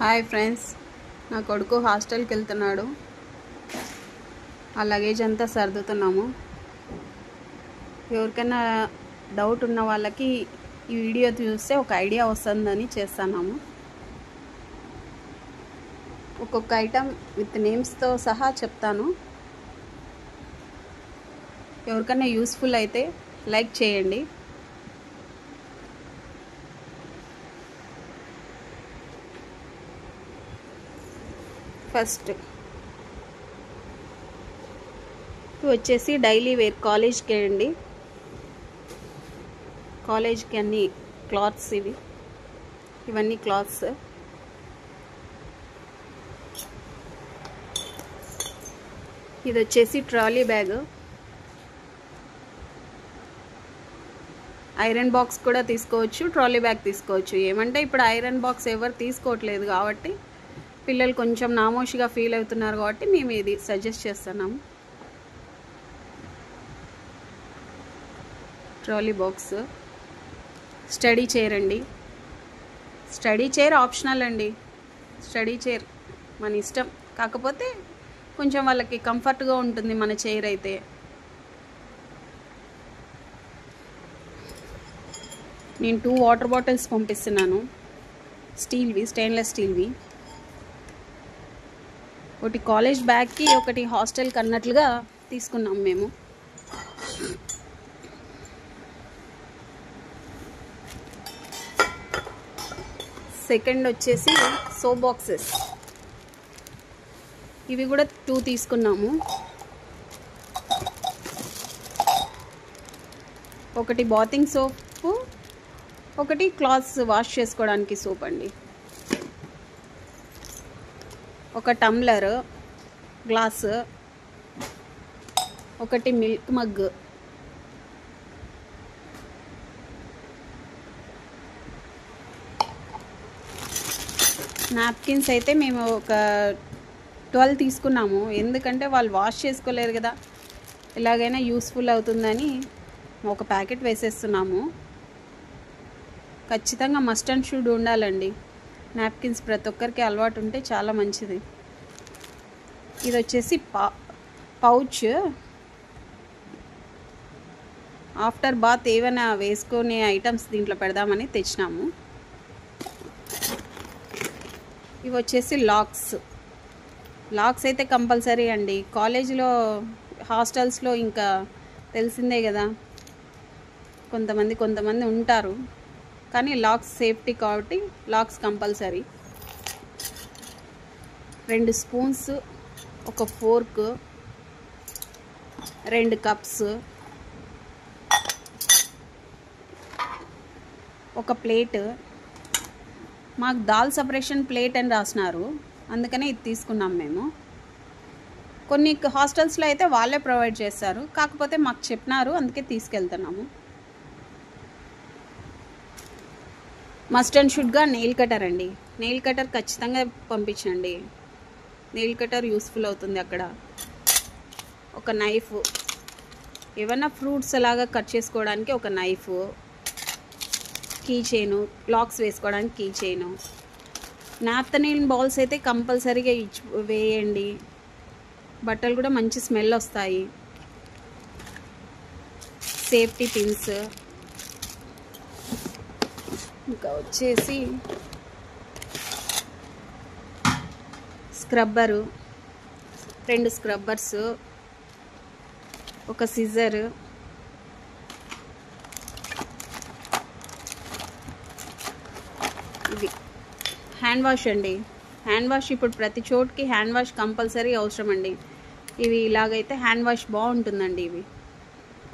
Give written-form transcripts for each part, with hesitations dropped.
Hi friends, నా కొడుకు హాస్టల్కి వెళ్తున్నాడు. ఆ లగేజ్ అంతా సర్దుతున్నాము. ఎవరికైనా డౌట్ ఉన్న వాళ్ళకి ఈ వీడియో చూస్తే ఒక ఐడియా వస్తుందని చేస్తున్నాము. ఒక్కొక్క ఐటమ్ విత్ నేమ్స్తో సహా చెప్తాను. ఎవరికైనా యూస్ఫుల్ అయితే లైక్ చేయండి. ఫస్ట్ వచ్చేసి డైలీ వేర్ కాలేజ్కి అండి. కాలేజ్కి అన్ని క్లాత్స్ ఇవన్నీ క్లాత్స్. ఇది వచ్చేసి ట్రాలీ బ్యాగ్. ఐరన్ బాక్స్ కూడా తీసుకోవచ్చు, ట్రాలీ బ్యాగ్ తీసుకోవచ్చు. ఏమంటే ఇప్పుడు ఐరన్ బాక్స్ ఎవరు తీసుకోవట్లేదు కాబట్టి పిల్లలు కొంచెం నామోషిగా ఫీల్ అవుతున్నారు కాబట్టి మేము ఇది సజెస్ట్ చేస్తున్నాము. Trolley box. స్టడీ చైర్ అండి. స్టడీ చైర్ ఆప్షనల్ అండి. స్టడీ చైర్ మన ఇష్టం, కాకపోతే కొంచెం వాళ్ళకి కంఫర్ట్గా ఉంటుంది మన చైర్ అయితే. నేను 2 వాటర్ బాటిల్స్ పంపిస్తున్నాను, స్టీల్వి, స్టెయిన్లెస్ స్టీల్వి. ఒకటి కాలేజ్ బ్యాగ్కి, ఒకటి హాస్టల్కి అన్నట్లుగా తీసుకున్నాం మేము. సెకండ్ వచ్చేసి సోప్ బాక్సెస్. ఇవి కూడా 2 తీసుకున్నాము. ఒకటి బాతింగ్ సోపు, ఒకటి క్లాత్స్ వాష్ చేసుకోవడానికి సోప్ అండి. ఒక టమ్లర్, గ్లాస్, ఒకటి మిల్క్ మగ్, నాప్కిన్స్ అయితే మేము ఒక 12 తీసుకున్నాము. ఎందుకంటే వాళ్ళు వాష్ చేసుకోలేరు కదా, ఎలాగైనా యూస్ఫుల్ అవుతుందని ఒక ప్యాకెట్ వేసేస్తున్నాము. ఖచ్చితంగా మస్ట్ అండ్ షుడ్ ఉండాలండి నాప్కిన్స్. ప్రతి ఒక్కరికి అలవాటు ఉంటే చాలా మంచిది. ఇది వచ్చేసి పౌచ్. ఆఫ్టర్ బాత్ ఏమైనా వేసుకునే ఐటమ్స్ దీంట్లో పెడదామని తెచ్చినాము. ఇవి వచ్చేసి లాక్స్. లాక్స్ అయితే కంపల్సరీ అండి. కాలేజీలో, హాస్టల్స్లో ఇంకా తెలిసిందే కదా, కొంతమంది ఉంటారు, కానీ లాక్స్ సేఫ్టీ కాబట్టి లాక్స్ కంపల్సరీ. 2 స్పూన్స్, ఒక ఫోర్క్, 2 కప్స్, ఒక ప్లేట్. మాకు దాల్ సపరేషన్ ప్లేట్ అని రాసినారు, అందుకనే ఇది తీసుకున్నాం మేము. కొన్ని హాస్టల్స్లో అయితే వాళ్ళే ప్రొవైడ్ చేస్తారు, కాకపోతే మాకు చెప్పినారు, అందుకే తీసుకెళ్తున్నాము. మస్ట్ అండ్ షుడ్గా నెయిల్ కటర్ అండి. నెయిల్ కటర్ ఖచ్చితంగా పంపించండి. నెయిల్ కటర్ యూస్ఫుల్ అవుతుంది అక్కడ. ఒక నైఫ్, ఏమన్నా ఫ్రూట్స్ అలాగా కట్ చేసుకోవడానికి ఒక నైఫ్, కీ చైను, లాక్స్ వేసుకోవడానికి కీ చైను. నాప్థలిన్ బాల్స్ అయితే కంపల్సరీగా వేయండి. బట్టలు కూడా మంచి స్మెల్ వస్తాయి. Safety pins. ఇంకా వచ్చేసి స్క్రబ్బరు, 2 స్క్రబ్బర్స్, ఒక సిజర్, ఇది హ్యాండ్ వాష్ అండి. హ్యాండ్ వాష్ ఇప్పుడు ప్రతి చోటుకి హ్యాండ్ వాష్ కంపల్సరీ అవసరం అండి. ఇవి ఇలాగైతే హ్యాండ్ వాష్ బాగుంటుందండి. ఇవి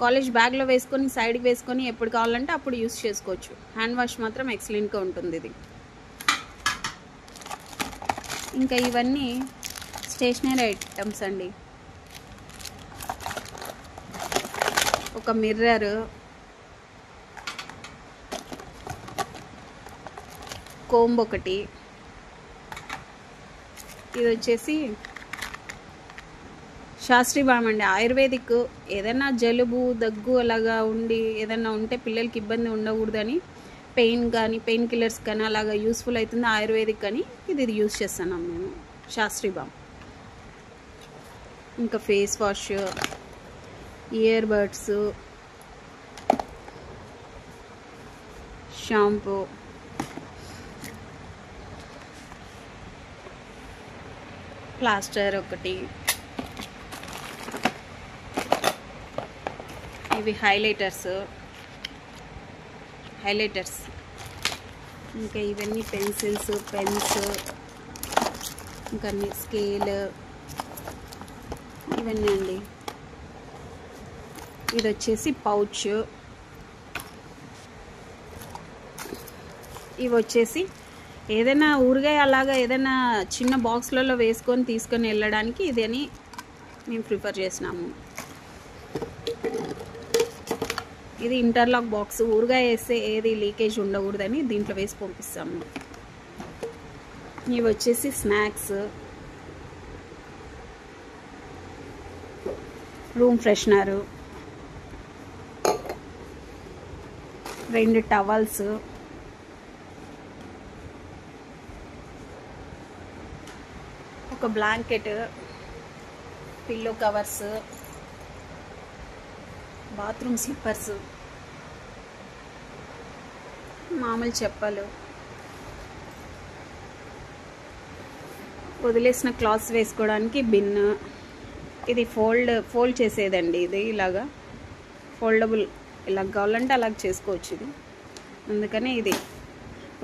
కాలేజ్ బ్యాగ్లో వేసుకొని, సైడ్కి వేసుకొని ఎప్పుడు కావాలంటే అప్పుడు యూస్ చేసుకోవచ్చు. హ్యాండ్ వాష్ మాత్రం ఎక్సలెంట్గా ఉంటుంది ఇది. ఇంకా ఇవన్నీ స్టేషనరీ ఐటమ్స్ అండి. ఒక మిర్రర్, కోంబ్ ఒకటి. ఇది వచ్చేసి శాస్త్రీ బామ్ అండి, ఆయుర్వేదిక్. ఏదైనా జలుబు, దగ్గు అలాగా ఉండి ఏదైనా ఉంటే పిల్లలకి ఇబ్బంది ఉండకూడదని పెయిన్ కానీ పెయిన్ కిల్లర్స్ కానీ అలాగా యూస్ఫుల్ అవుతుంది. ఆయుర్వేదిక్ కానీ ఇది యూస్ చేస్తున్నాం మేము, శాస్త్రీ బామ్. ఇంకా face wash, ear buds, shampoo, plaster ఒకటి, ఇవి హైలైటర్స్, ఇంకా ఇవన్నీ పెన్సిల్స్, పెన్స్, ఇంకా స్కేల్, ఇవన్నీ అండి. ఇది వచ్చేసి పౌచ్, ఇవి వచ్చేసి ఏదైనా ఊరగాయ అలాగా ఏదైనా చిన్న బాక్స్లలో వేసుకొని తీసుకొని వెళ్ళడానికి ఇది అని మేము ప్రిఫర్ చేసినాము. ఇది ఇంటర్లాక్ బాక్స్, ఊరగాయ వేస్తే ఏది లీకేజ్ ఉండకూడదని దీంట్లో వేసి పంపిస్తాము. ఇవి వచ్చేసి స్నాక్స్, రూమ్ ఫ్రెషనరు, 2 టవల్స్, ఒక blanket, pillow covers, bathroom slippers, మామూలు చెప్పలు, వదిలేసిన క్లాత్స్ వేసుకోవడానికి బిన్. ఇది ఫోల్డ్ చేసేదండి. ఇది ఇలాగా ఫోల్డబుల్, ఇలా కావాలంటే అలాగ చేసుకోవచ్చు. ఇది అందుకని ఇది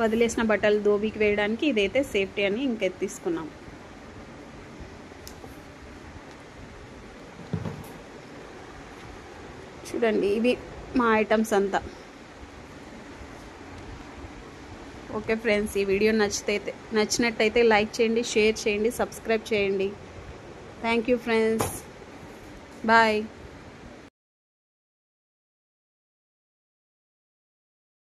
వదిలేసిన బట్టలు దోబికి వేయడానికి ఇదైతే సేఫ్టీ అని ఇంక తీసుకున్నాం. చూడండి, ఇవి మా ఐటమ్స్ అంతా. ఓకే ఫ్రెండ్స్, ఈ వీడియో నచ్చినట్టయితే లైక్ చేయండి, షేర్ చేయండి, సబ్స్క్రైబ్ చేయండి. Thank you friends, bye.